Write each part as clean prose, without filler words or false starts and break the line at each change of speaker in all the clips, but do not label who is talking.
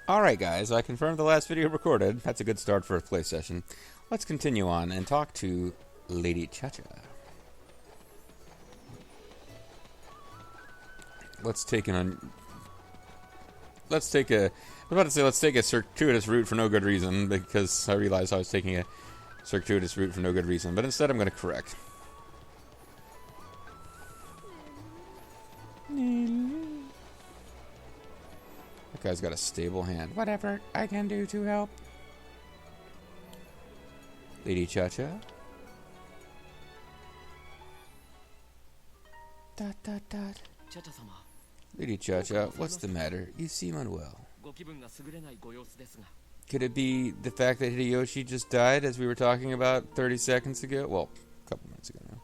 Alright guys, I confirmed the last video recorded. That's a good start for a play session. Let's continue on and talk to Lady Cha-Cha. Let's take a circuitous route for no good reason, because I realized I was taking a circuitous route for no good reason, but instead I'm going to correct. That guy's got a stable hand. Whatever I can do to help. Lady Cha-Cha. Dot dot dot. Lady Cha-Cha, what's the matter? You seem unwell. Could it be the fact that Hideyoshi just died, as we were talking about 30 seconds ago? Well, a couple minutes ago now.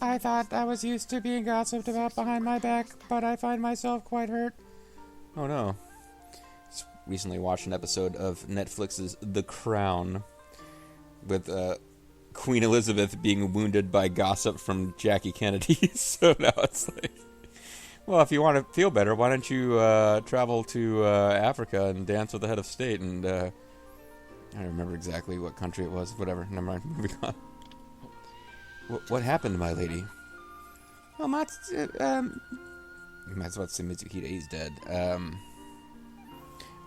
I thought I was used to being gossiped about behind my back, but I find myself quite hurt. Oh no. Just recently watched an episode of Netflix's The Crown with Queen Elizabeth being wounded by gossip from Jackie Kennedy. So now it's like, well, if you want to feel better, why don't you travel to Africa and dance with the head of state? And I don't remember exactly what country it was. Whatever, never mind. Moving on. What happened, my lady? Well, I was about to say Mitsuhide, he's dead.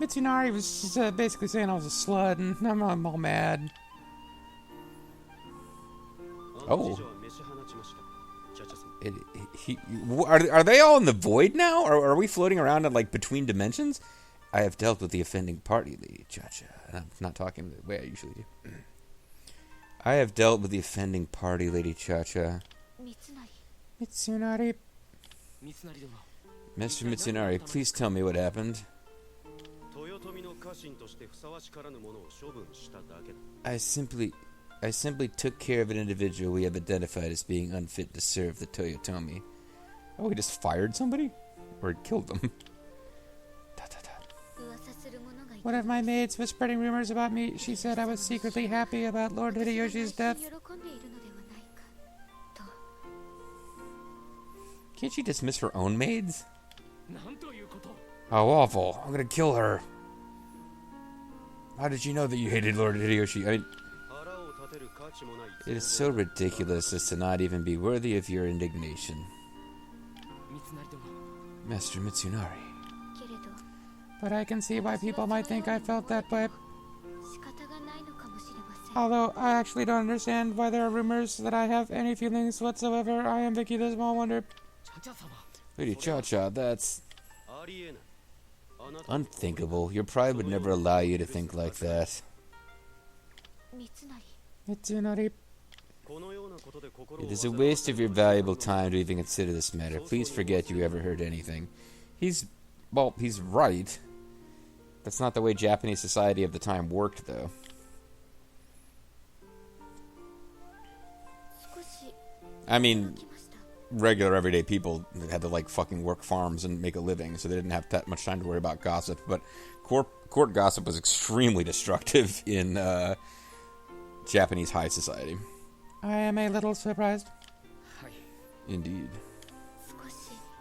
Mitsunari was basically saying I was a slut, and I'm all mad. Oh. Are they all in the void now? Or are we floating around in, like, between dimensions? I have dealt with the offending party, Lady Cha-Cha. And I'm not talking the way I usually do. I have dealt with the offending party, Lady Cha-Cha. Mitsunari. Mr. Mitsunari, please tell me what happened. I simply took care of an individual we have identified as being unfit to serve the Toyotomi. Oh, we just fired somebody? Or killed them? One of my maids was spreading rumors about me. She said I was secretly happy about Lord Hideyoshi's death. Can't she dismiss her own maids? How awful. I'm gonna kill her. How did you know that you hated Lord Hideyoshi? I mean, it is so ridiculous as to not even be worthy of your indignation. Master Mitsunari. But I can see why people might think I felt that way. Although I actually don't understand why there are rumors that I have any feelings whatsoever. I am Vicky the Small Wonder. Lady Cha-Cha, that's unthinkable. Your pride would never allow you to think like that. Mitsunari. It is a waste of your valuable time to even consider this matter. Please forget you ever heard anything. He's right. That's not the way Japanese society of the time worked, though. I mean, regular everyday people had to, like, fucking work farms and make a living, so they didn't have that much time to worry about gossip. But court gossip was extremely destructive in Japanese high society. I am a little surprised. Indeed.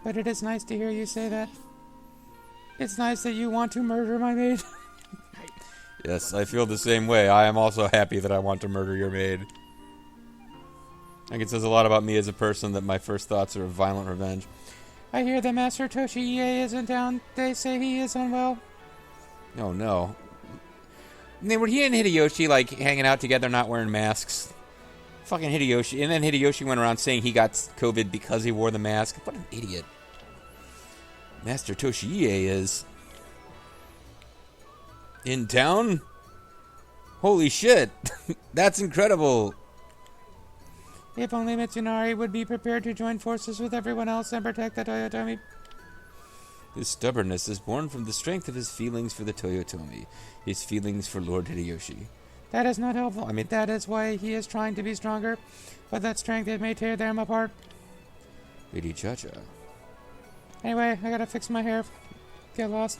But it is nice to hear you say that. It's nice that you want to murder my maid. Yes, I feel the same way. I am also happy that I want to murder your maid. I think it says a lot about me as a person that my first thoughts are of violent revenge. I hear that Master Toshiie isn't down. They say he is unwell. Oh no. Were he and Hideyoshi, like, hanging out together, not wearing masks? Fucking Hideyoshi. And then Hideyoshi went around saying he got COVID because he wore the mask. What an idiot. Master Toshiie is in town? Holy shit. That's incredible. If only Mitsunari would be prepared to join forces with everyone else and protect the Toyotomi. His stubbornness is born from the strength of his feelings for the Toyotomi. His feelings for Lord Hideyoshi. That is not helpful. I mean, that is why he is trying to be stronger. But that strength, it may tear them apart. Lady Cha-Cha. Anyway, I gotta fix my hair. Get lost.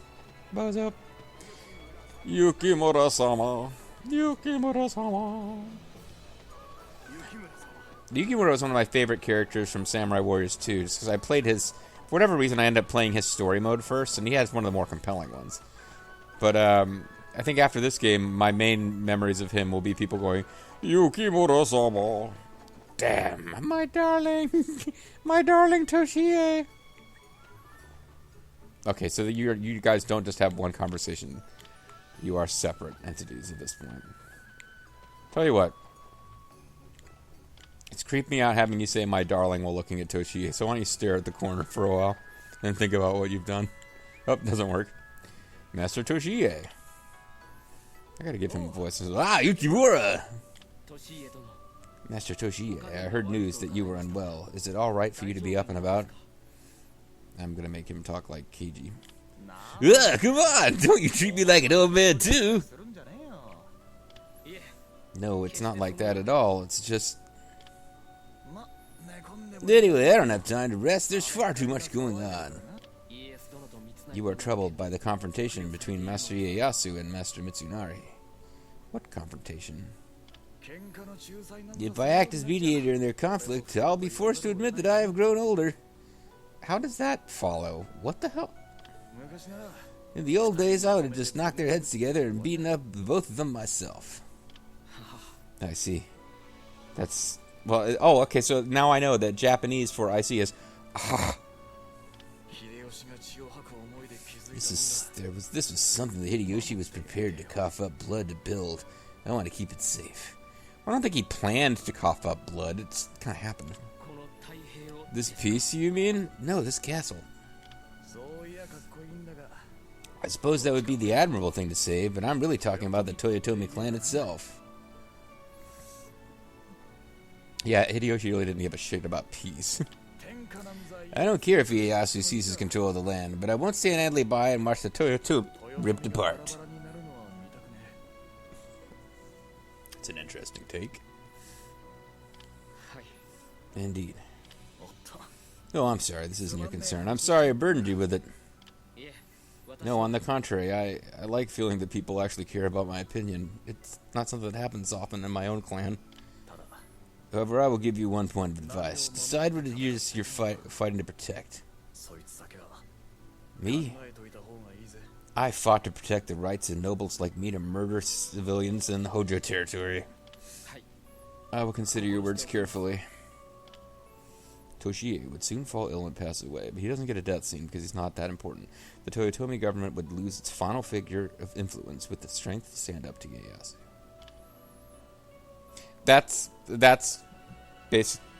Bozo. Yukimura-sama. Yukimura-sama. Yukimura is one of my favorite characters from Samurai Warriors 2, just because I played his For whatever reason, I end up playing his story mode first, and he has one of the more compelling ones. But I think after this game, my main memories of him will be people going, Yukimura-sama. Damn, my darling. My darling Toshiie. Okay, so you guys don't just have one conversation. You are separate entities at this point. Tell you what. It's creeped me out having you say my darling while looking at Toshiie, so why don't you stare at the corner for a while and think about what you've done. Oh, doesn't work. Master Toshiie. I gotta give him a voice. Ah, Yukimura! Master Toshiie, I heard news that you were unwell. Is it alright for you to be up and about? I'm gonna make him talk like Keiji. Come on! Don't you treat me like an old man, too! No, it's not like that at all. It's just... Anyway, I don't have time to rest. There's far too much going on. You are troubled by the confrontation between Master Ieyasu and Master Mitsunari. What confrontation? If I act as mediator in their conflict, I'll be forced to admit that I have grown older. How does that follow? What the hell? In the old days, I would have just knocked their heads together and beaten up both of them myself. I see. That's... Well, oh, okay, so now I know that Japanese for I see is... Ah. This was something that Hideyoshi was prepared to cough up blood to build. I want to keep it safe. I don't think he planned to cough up blood. It's kind of happened. This piece, you mean? No, this castle. I suppose that would be the admirable thing to say, but I'm really talking about the Toyotomi clan itself. Yeah, Hideyoshi really didn't give a shit about peace. I don't care if Ieyasu seizes control of the land, but I won't stand idly by and watch the Toyotomi ripped apart. It's an interesting take. Indeed. Oh, I'm sorry. This isn't your concern. I'm sorry I burdened you with it. No, on the contrary, I like feeling that people actually care about my opinion. It's not something that happens often in my own clan. However, I will give you one point of advice. Decide what it is you're fighting to protect. Me? I fought to protect the rights of nobles like me to murder civilians in the Hojo territory. I will consider your words carefully. Toshiie would soon fall ill and pass away, but he doesn't get a death scene because he's not that important. The Toyotomi government would lose its final figure of influence with the strength to stand up to Ieyasu. That's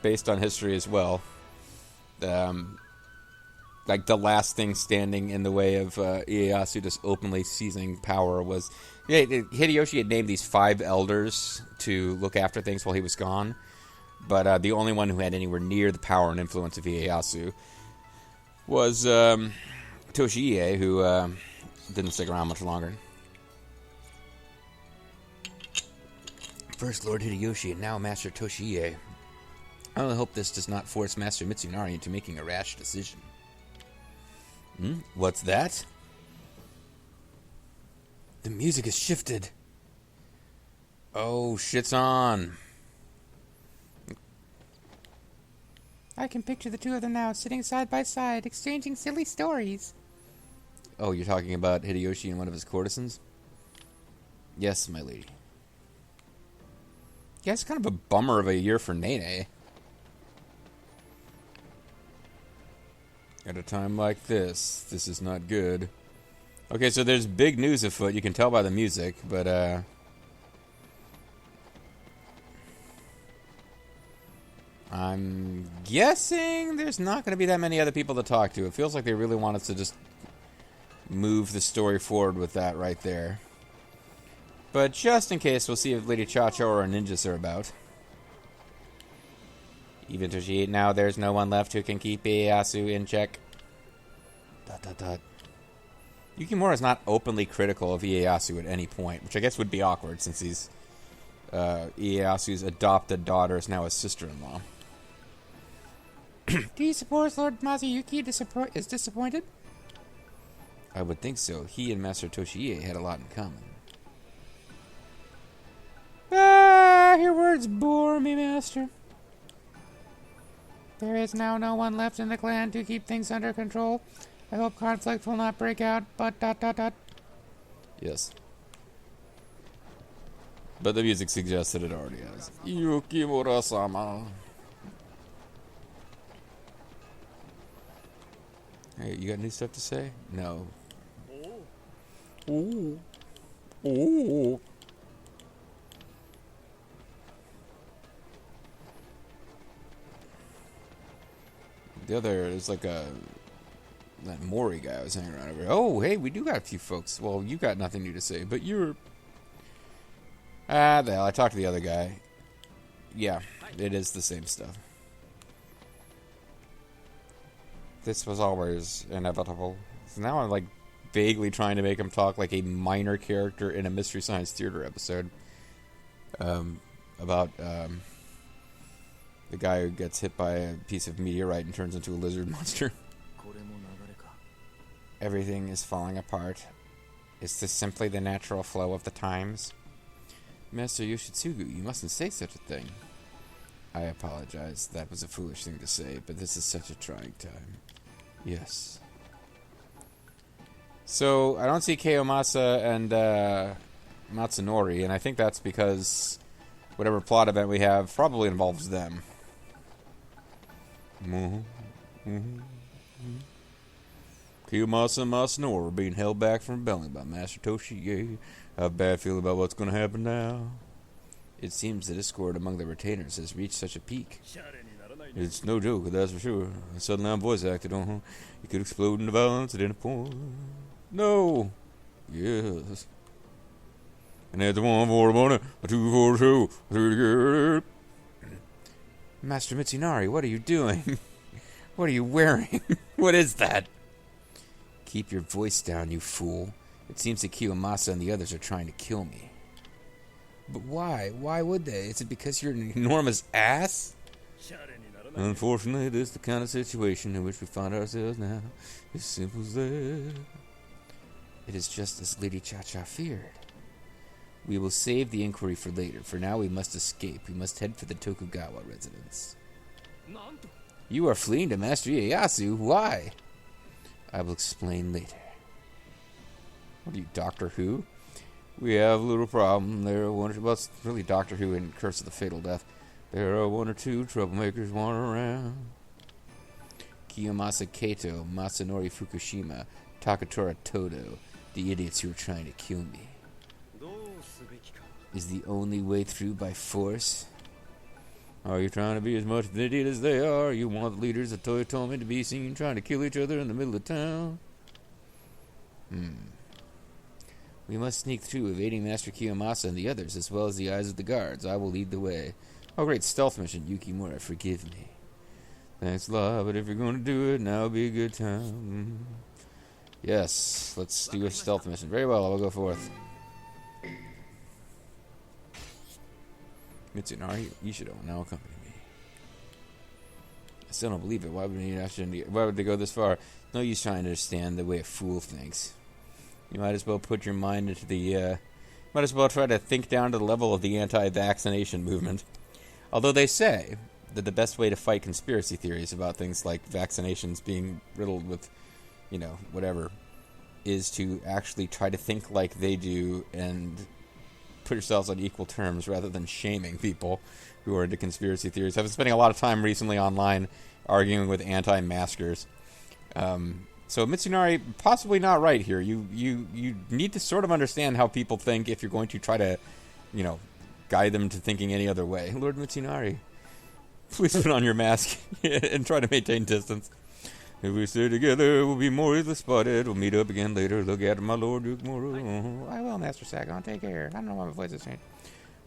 based on history as well. Like the last thing standing in the way of Ieyasu just openly seizing power was... Yeah, Hideyoshi had named these 5 elders to look after things while he was gone. But the only one who had anywhere near the power and influence of Ieyasu was Toshiie, who didn't stick around much longer. First Lord Hideyoshi and now Master Toshiie. I only hope this does not force Master Mitsunari into making a rash decision. What's that? The music has shifted. Oh, shit's on. I can picture the two of them now, sitting side by side, exchanging silly stories. Oh, you're talking about Hideyoshi and one of his courtesans? Yes, my lady. Yeah, it's kind of a bummer of a year for Nene. At a time like this is not good. Okay, so there's big news afoot. You can tell by the music, but I'm guessing there's not going to be that many other people to talk to. It feels like they really want us to just move the story forward with that right there. But just in case, we'll see if Lady Chacho or Ninjas are about. Even Toshiie, now there's no one left who can keep Ieyasu in check. ... Yukimura is not openly critical of Ieyasu at any point, which I guess would be awkward since he's Ieyasu's adopted daughter is now his sister-in-law. Do you suppose Lord Mazuyuki is disappointed? I would think so. He and Master Toshiie had a lot in common. Ah, your words bore me, Master.
There is now no one left in the clan to keep things under control. I hope conflict will not break out, but ...
Yes. But the music suggests that it already has. Yukimura-sama. Hey, you got new stuff to say? No. Ooh. Ooh. The other is like that Mori guy I was hanging around over. Oh, hey, we do got a few folks. Well, you got nothing new to say, but you're... the hell, I talked to the other guy. Yeah, it is the same stuff. This was always inevitable. So now I'm like vaguely trying to make him talk like a minor character in a Mystery Science Theater episode. About the guy who gets hit by a piece of meteorite and turns into a lizard monster. Everything is falling apart. Is this simply the natural flow of the times? Master Yoshitsugu, you mustn't say such a thing. I apologize. That was a foolish thing to say, but this is such a trying time. Yes. So, I don't see Kiyomasa and Matsunori, and I think that's because whatever plot event we have probably involves them. Kiyomasa and Matsunori are being held back from rebelling by Master Toshiie. I have a bad feeling about what's going to happen now. It seems the discord among the retainers has reached such a peak. It's no joke, that's for sure. Suddenly I'm voice acted, It could explode into violence at any point. No! Yes. And that's 1 for the money, a 2 for the show, 3 to get. Master Mitsunari, what are you doing? What are you wearing? What is that? Keep your voice down, you fool. It seems that Kiyomasa and the others are trying to kill me. But why? Why would they? Is it because you're an enormous ass? Unfortunately, this is the kind of situation in which we find ourselves now. As simple as that. It is just as Lady Cha-Cha feared. We will save the inquiry for later. For now, we must escape. We must head for the Tokugawa residence. You are fleeing to Master Ieyasu. Why? I will explain later. What are you, Doctor Who? We have a little problem. There are one or two... Well, it's really Doctor Who and Curse of the Fatal Death. There are 1 or 2 troublemakers wandering around. Kiyomasa Kato, Masanori Fukushima, Takatora Todo, the idiots who are trying to kill me. Is the only way through by force? Are you trying to be as much of an idiot as they are? You want the leaders of Toyotomi to be seen trying to kill each other in the middle of town? We must sneak through, evading Master Kiyomasa and the others, as well as the eyes of the guards. I will lead the way. Oh, great stealth mission, Yukimura, forgive me. Thanks a lot, but if you're going to do it, now would be a good time. Yes, let's do a stealth mission. Very well, I will go forth. Mitsunari, you should now accompany me. I still don't believe it. Why would they go this far? No use trying to understand the way a fool thinks. You might as well put your mind into the, might as well try to think down to the level of the anti-vaccination movement. Although they say that the best way to fight conspiracy theories about things like vaccinations being riddled with, whatever, is to actually try to think like they do and put yourselves on equal terms rather than shaming people who are into conspiracy theories. I've been spending a lot of time recently online arguing with anti-maskers. So Mitsunari, possibly not right here. You need to sort of understand how people think if you're going to try to, guide them to thinking any other way. Lord Mitsunari, please put on your mask and try to maintain distance. If we stay together, we'll be more easily spotted. We'll meet up again later. Look after my Lord Yukimura. I will, Master Sagon. Take care. I don't know why my voice is changed.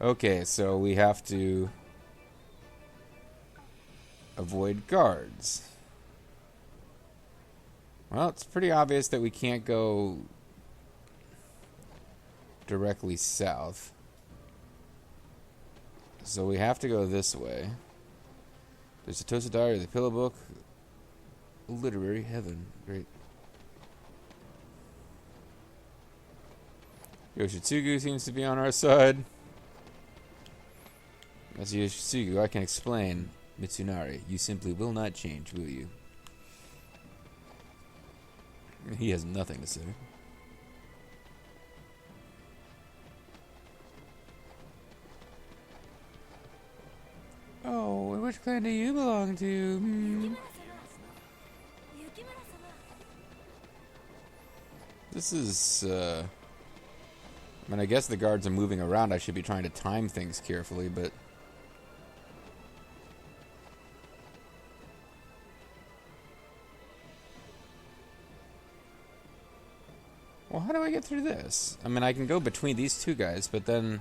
Okay, so we have to avoid guards. Well, it's pretty obvious that we can't go directly south. So we have to go this way. There's the Tosa Diary, the Pillow Book, Literary Heaven. Great. Yoshitsugu seems to be on our side. As Yoshitsugu, I can explain. Mitsunari, you simply will not change, will you? He has nothing to say.
Oh, and which clan do you belong to?
This is, I mean, I guess the guards are moving around. I should be trying to time things carefully, but... Well, how do I get through this? I mean, I can go between these two guys, but then...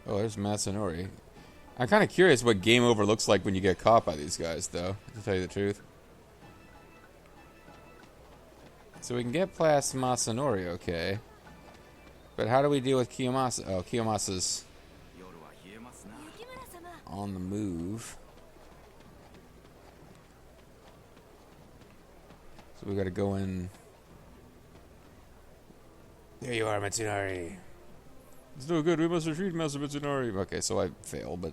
Oh, there's Masanori. I'm kind of curious what game over looks like when you get caught by these guys, though, to tell you the truth. So we can get past Masanori, okay. But how do we deal with Kiyomasa? Oh, Kiyomasa's on the move. So we gotta go in. There you are, Mitsunari. It's no good. We must retreat, Master Mitsunari. Okay, so I fail, but...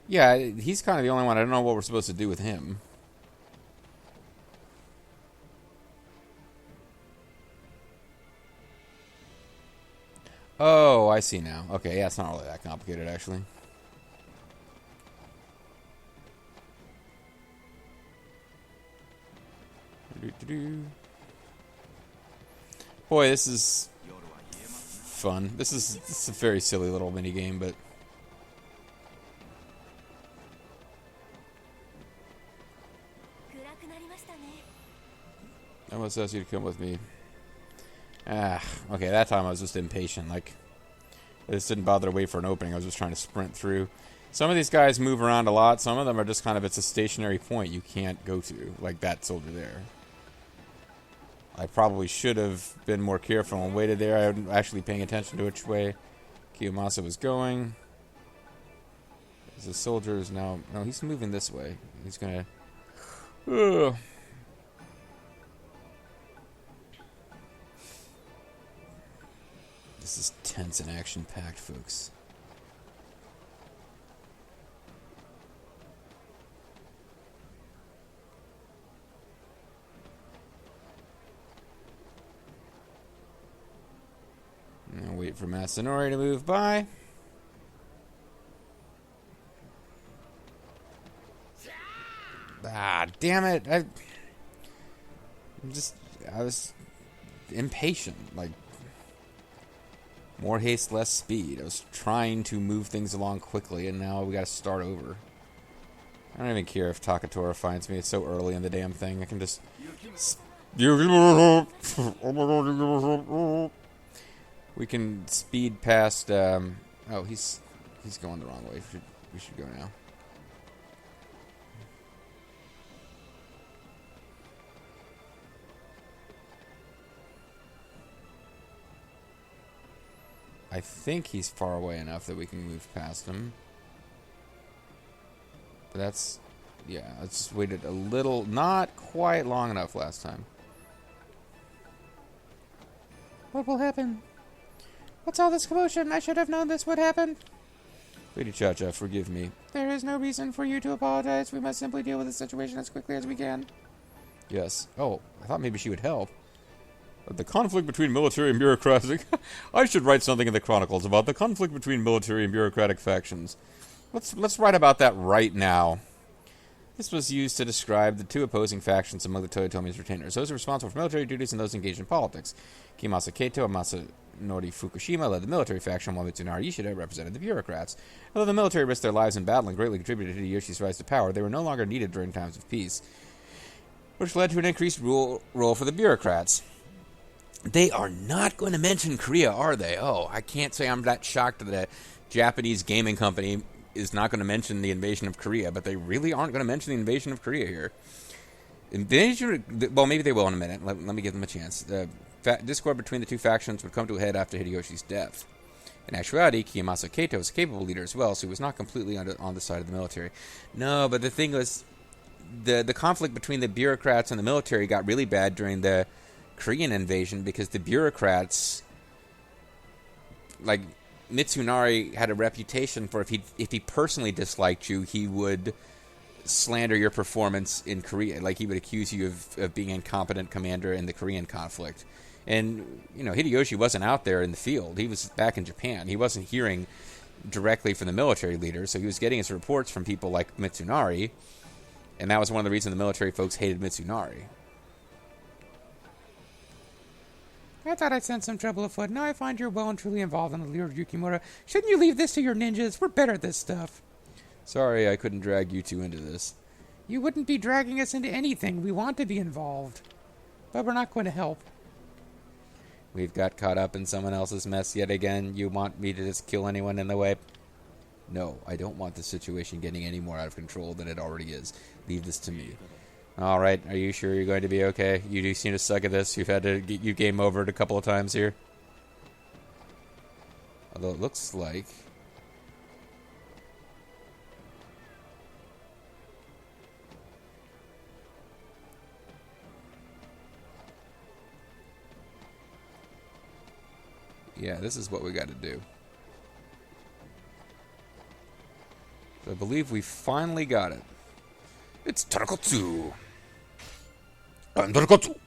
Yeah, he's kind of the only one. I don't know what we're supposed to do with him. Oh, I see now. Okay, yeah, it's not really that complicated, actually. Boy, this is fun. This is a very silly little mini game, but I must ask you to come with me. Okay, that time I was just impatient. Like, I just didn't bother to wait for an opening. I was just trying to sprint through. Some of these guys move around a lot. Some of them are just kind of, it's a stationary point you can't go to. Like that soldier there. I probably should have been more careful and waited there. I wasn't actually paying attention to which way Kiyomasa was going. The soldier is now... No, he's moving this way. He's gonna... This is tense and action-packed, folks. Now wait for Masanori to move by. Ah, damn it. I was impatient. Like, more haste, less speed. I was trying to move things along quickly, and now we gotta start over. I don't even care if Takatora finds me. It's so early in the damn thing. I can just... We can speed past... Oh, he's going the wrong way. We should go now. I think he's far away enough that we can move past him. But that's... Yeah, I just waited a little... Not quite long enough last time.
What will happen? What's all this commotion? I should have known this would happen.
Lady Cha-Cha, forgive me.
There is no reason for you to apologize. We must simply deal with the situation as quickly as we can.
Yes. Oh, I thought maybe she would help. The conflict between military and bureaucratic... I should write something in the Chronicles about the conflict between military and bureaucratic factions. Let's write about that right now. This was used to describe the two opposing factions among the Toyotomi's retainers. Those responsible for military duties and those engaged in politics. Kiyomasa Kaito and Masanori Fukushima led the military faction, while Mitsunari Ishida represented the bureaucrats. Although the military risked their lives in battle and greatly contributed to Hideyoshi's rise to power, they were no longer needed during times of peace, which led to an increased role for the bureaucrats. They are not going to mention Korea, are they? Oh, I can't say I'm that shocked that a Japanese gaming company is not going to mention the invasion of Korea, but they really aren't going to mention the invasion of Korea here. Well, maybe they will in a minute. Let me give them a chance. The discord between the two factions would come to a head after Hideyoshi's death. In actuality, Kiyomasa Kaito was a capable leader as well, so he was not completely on the side of the military. No, but the thing was, the conflict between the bureaucrats and the military got really bad during the Korean invasion because the bureaucrats, like, Mitsunari had a reputation for if he personally disliked you, he would slander your performance in Korea. Like, he would accuse you of being an incompetent commander in the Korean conflict. And, Hideyoshi wasn't out there in the field. He was back in Japan. He wasn't hearing directly from the military leaders, so he was getting his reports from people like Mitsunari, and that was one of the reasons the military folks hated Mitsunari.
I thought I'd send some trouble afoot. Now I find you're well and truly involved in the leader of Yukimura. Shouldn't you leave this to your ninjas? We're better at this stuff.
Sorry I couldn't drag you two into this.
You wouldn't be dragging us into anything. We want to be involved. But we're not going to help.
We've got caught up in someone else's mess yet again. You want me to just kill anyone in the way? No, I don't want the situation getting any more out of control than it already is. Leave this to me. Alright, are you sure you're going to be okay? You do seem to suck at this. You've had to get you game overed a couple of times here. Although it looks like... yeah, this is what we got to do. So I believe we finally got it. It's Tarakatsu. I'm Tarakatsu.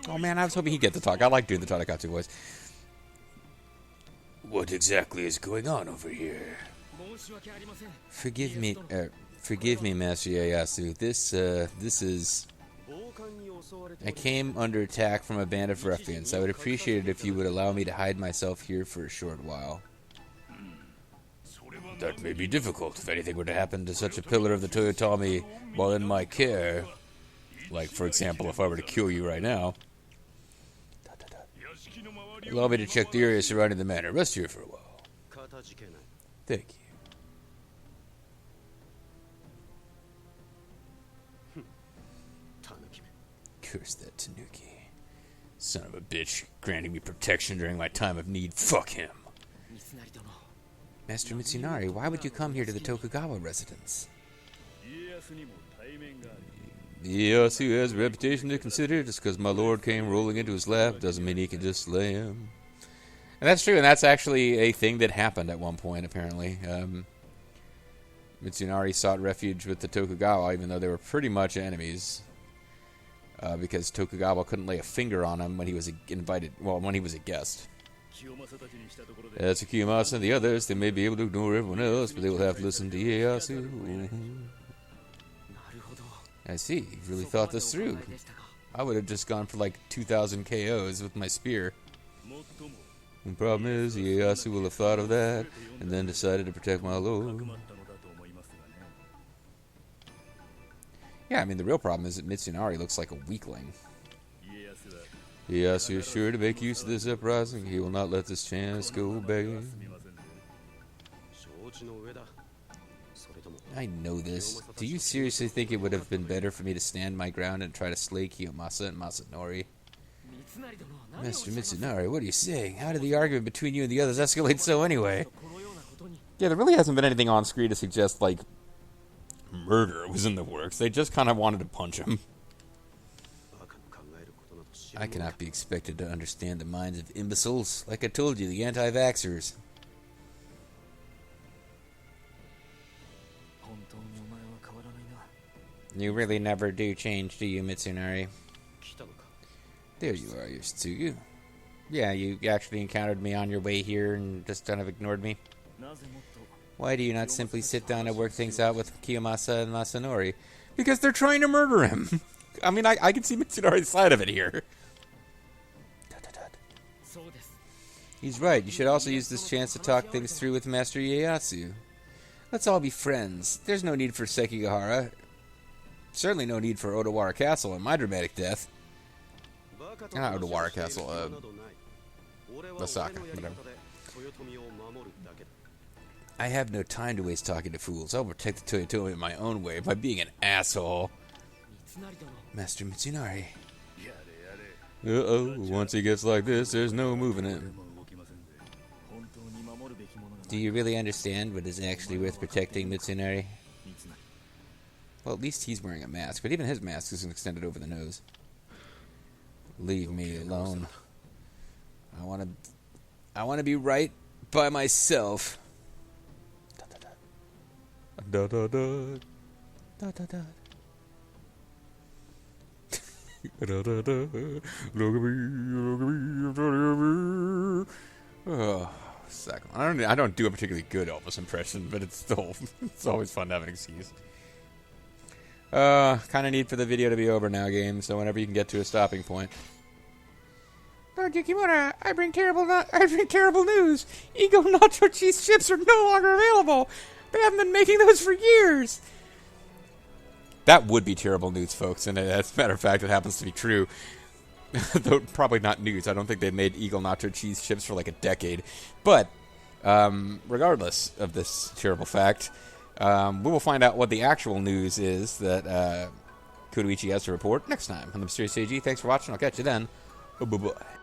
Oh man, I was hoping he'd get to talk. I like doing the Tarakatsu voice. What exactly is going on over here? Forgive me, Master Ieyasu. This is... I came under attack from a band of ruffians. I would appreciate it if you would allow me to hide myself here for a short while. That may be difficult if anything were to happen to such a pillar of the Toyotomi while in my care. Like, for example, if I were to kill you right now. Allow me to check the area surrounding the manor. Rest here for a while. Thank you. Curse that Tanuki. Son of a bitch, granting me protection during my time of need. Fuck him. Master Mitsunari, why would you come here to the Tokugawa residence? Ieyasu has a reputation to consider. Just because my lord came rolling into his lap doesn't mean he can just slay him. And that's true, and that's actually a thing that happened at one point, apparently. Mitsunari sought refuge with the Tokugawa, even though they were pretty much enemies. Because Tokugawa couldn't lay a finger on him when he was invited, well, when he was a guest. As for Kiyomasa and the others, they may be able to ignore everyone else, but they will have to listen to Ieyasu. I see, you've really thought this through. I would have just gone for like 2,000 KOs with my spear. The problem is, Ieyasu will have thought of that, and then decided to protect my lord. Yeah, I mean, the real problem is that Mitsunari looks like a weakling. Ieyasu is sure to make use of this uprising. He will not let this chance go begging. I know this. Do you seriously think it would have been better for me to stand my ground and try to slay Kiyomasa and Masanori? Master Mitsunari, what are you saying? How did the argument between you and the others escalate so anyway? Yeah, there really hasn't been anything on screen to suggest, like, murder was in the works. They just kind of wanted to punch him. I cannot be expected to understand the minds of imbeciles. Like I told you, the anti-vaxxers. You really never do change, do you, Mitsunari? There you are, Yoshitsugu. Yeah, you actually encountered me on your way here and just kind of ignored me. Why do you not simply sit down and work things out with Kiyomasa and Masanori? Because they're trying to murder him. I mean, I can see Mitsunari's side of it here. He's right. You should also use this chance to talk things through with Master Ieyasu. Let's all be friends. There's no need for Sekigahara. Certainly no need for Odawara Castle and my dramatic death. Not Odawara Castle, Osaka, whatever. I have no time to waste talking to fools. I'll protect the Toyotomi in my own way by being an asshole. Master Mitsunari. Uh-oh, once he gets like this, there's no moving him. Do you really understand what is actually worth protecting, Mitsunari? Well, at least he's wearing a mask, but even his mask isn't extended over the nose. Leave me alone. I want to I want to be right by myself. Da da da.
Da, da, da.
Da, da, da. Look at me, I'm trying to be. Oh, second. I don't do a particularly good Elvis impression, but it's always fun to have an excuse. Kind of need for the video to be over now, game. So whenever you can get to a stopping point.
Lord Yukimura, I bring terrible news. Eagle nacho cheese chips are no longer available. They haven't been making those for years.
That would be terrible news, folks, and as a matter of fact, it happens to be true. Though probably not news. I don't think they've made Eagle nacho cheese chips for like a decade. But regardless of this terrible fact, we will find out what the actual news is that Kunoichi has to report next time on the Mysterious AG. Thanks for watching. I'll catch you then. Bye-bye.